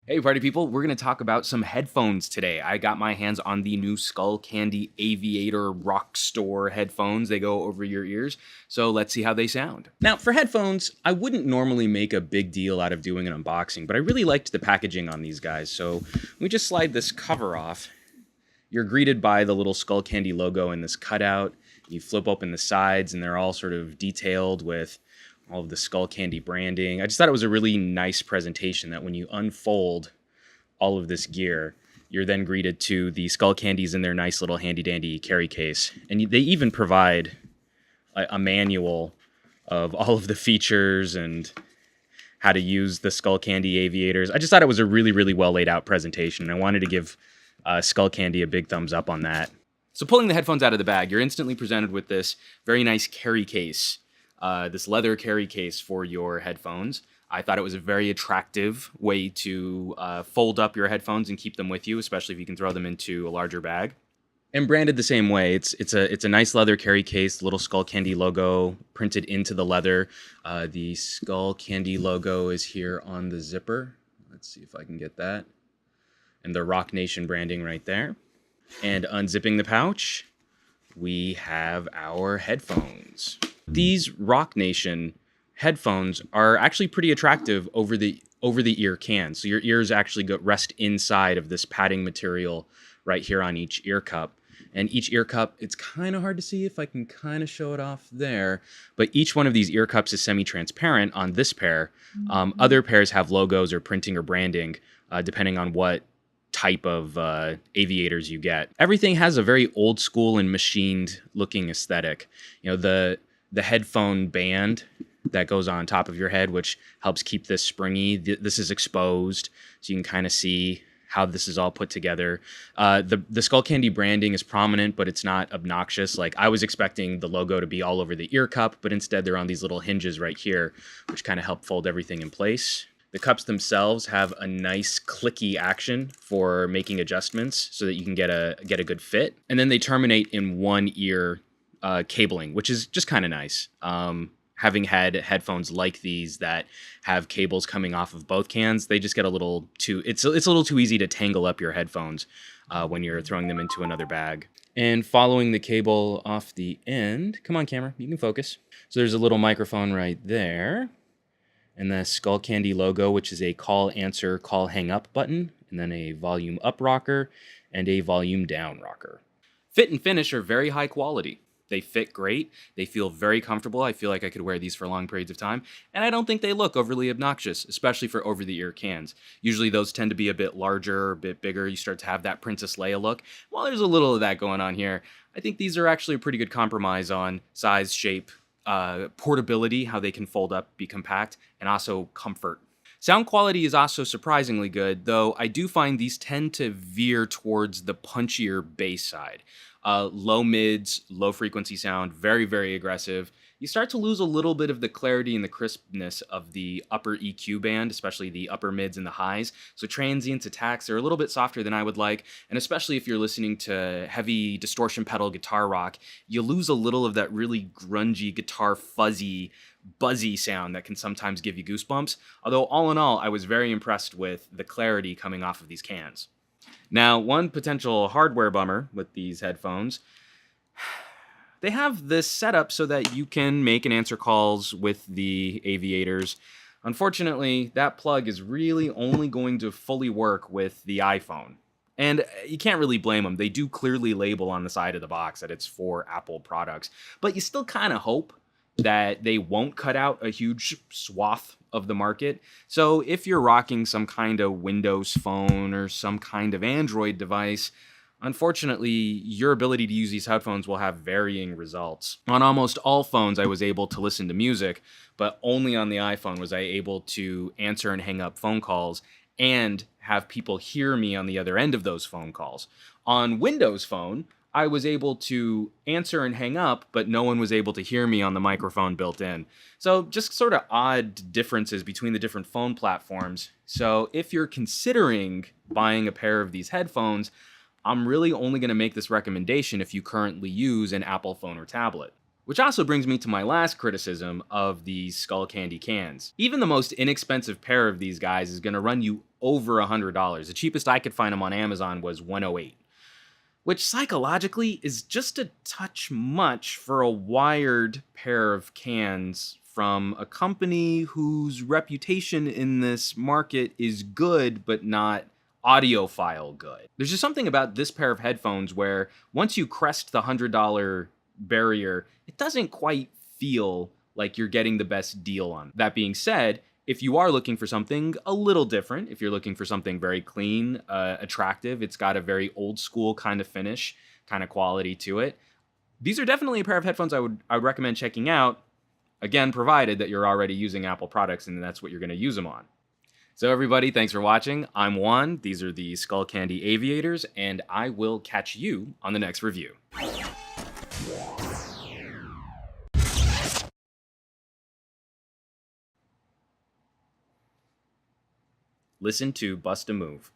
Hey party people, we're going to talk about some headphones today. I got my hands on the new Skullcandy Aviator Rock Store headphones. They go over your ears, so let's see how they sound. Now for headphones, I wouldn't normally make a big deal out of doing an unboxing, but I really liked the packaging on these guys. So we just slide this cover off. You're greeted by the little Skullcandy logo in this cutout. You flip open the sides and they're all sort of detailed with all of the Skullcandy branding. I just thought it was a really nice presentation that when you unfold all of this gear, you're then greeted to the Skullcandies in their nice little handy-dandy carry case. And they even provide a manual of all of the features and how to use the Skullcandy Aviators. I just thought it was a really, really well laid out presentation, and I wanted to give Skullcandy a big thumbs up on that. So pulling the headphones out of the bag, you're instantly presented with this very nice carry case. This leather carry case for your headphones. I thought it was a very attractive way to fold up your headphones and keep them with you, especially if you can throw them into a larger bag. And branded the same way. It's a nice leather carry case, little Skullcandy logo printed into the leather. The Skullcandy logo is here on the zipper. Let's see if I can get that. And the Rock Nation branding right there. And unzipping the pouch, we have our headphones. These Rock Nation headphones are actually pretty attractive over the ear cans. So your ears actually rest inside of this padding material right here on each ear cup. And each ear cup, it's kind of hard to see if I can kind of show it off there, but each one of these ear cups is semi-transparent on this pair. Other pairs have logos or printing or branding, depending on what type of aviators you get. Everything has a very old school and machined looking aesthetic. You know, the headphone band that goes on top of your head, which helps keep this springy. This is exposed, so you can kind of see how this is all put together. The Skullcandy branding is prominent, but it's not obnoxious. Like, I was expecting the logo to be all over the ear cup, but instead they're on these little hinges right here, which kind of help fold everything in place. The cups themselves have a nice clicky action for making adjustments so that you can get a good fit. And then they terminate in one ear cabling, which is just kind of nice. Having had headphones like these that have cables coming off of both cans, they just get a little too, it's a little too easy to tangle up your headphones when you're throwing them into another bag. And following the cable off the end, come on camera, you can focus. So there's a little microphone right there. And the Skullcandy logo, which is a call, answer, call, hang up button, and then a volume up rocker and a volume down rocker. Fit and finish are very high quality. They fit great. They feel very comfortable. I feel like I could wear these for long periods of time. And I don't think they look overly obnoxious, especially for over-the-ear cans. Usually those tend to be a bit larger, a bit bigger. You start to have that Princess Leia look. Well, there's a little of that going on here. I think these are actually a pretty good compromise on size, shape, portability, how they can fold up, be compact, and also comfort. Sound quality is also surprisingly good, though I do find these tend to veer towards the punchier bass side. Low mids, low frequency sound, very, very aggressive. You start to lose a little bit of the clarity and the crispness of the upper EQ band, especially the upper mids and the highs. So transients, attacks are a little bit softer than I would like, and especially if you're listening to heavy distortion pedal guitar rock, you lose a little of that really grungy guitar fuzzy, buzzy sound that can sometimes give you goosebumps. Although all in all, I was very impressed with the clarity coming off of these cans. Now, one potential hardware bummer with these headphones, they have this setup so that you can make and answer calls with the Aviators. Unfortunately, that plug is really only going to fully work with the iPhone. And you can't really blame them. They do clearly label on the side of the box that it's for Apple products. But you still kind of hope that they won't cut out a huge swath of the market. So if you're rocking some kind of Windows phone or some kind of Android device, unfortunately, your ability to use these headphones will have varying results. On almost all phones, I was able to listen to music, but only on the iPhone was I able to answer and hang up phone calls and have people hear me on the other end of those phone calls. On Windows Phone, I was able to answer and hang up, but no one was able to hear me on the microphone built in. So just sort of odd differences between the different phone platforms. So if you're considering buying a pair of these headphones, I'm really only going to make this recommendation if you currently use an Apple phone or tablet. Which also brings me to my last criticism of these Skullcandy cans. Even the most inexpensive pair of these guys is going to run you over $100. The cheapest I could find them on Amazon was $108, which psychologically is just a touch much for a wired pair of cans from a company whose reputation in this market is good, but not audiophile good. There's just something about this pair of headphones where once you crest the $100 barrier, it doesn't quite feel like you're getting the best deal on. That being said, if you are looking for something a little different, if you're looking for something very clean, attractive, it's got a very old school kind of finish, kind of quality to it, these are definitely a pair of headphones I would recommend checking out. Again, provided that you're already using Apple products and that's what you're going to use them on. So everybody, thanks for watching. I'm Juan. These are the Skullcandy Aviators, and I will catch you on the next review. Listen to Bust a Move.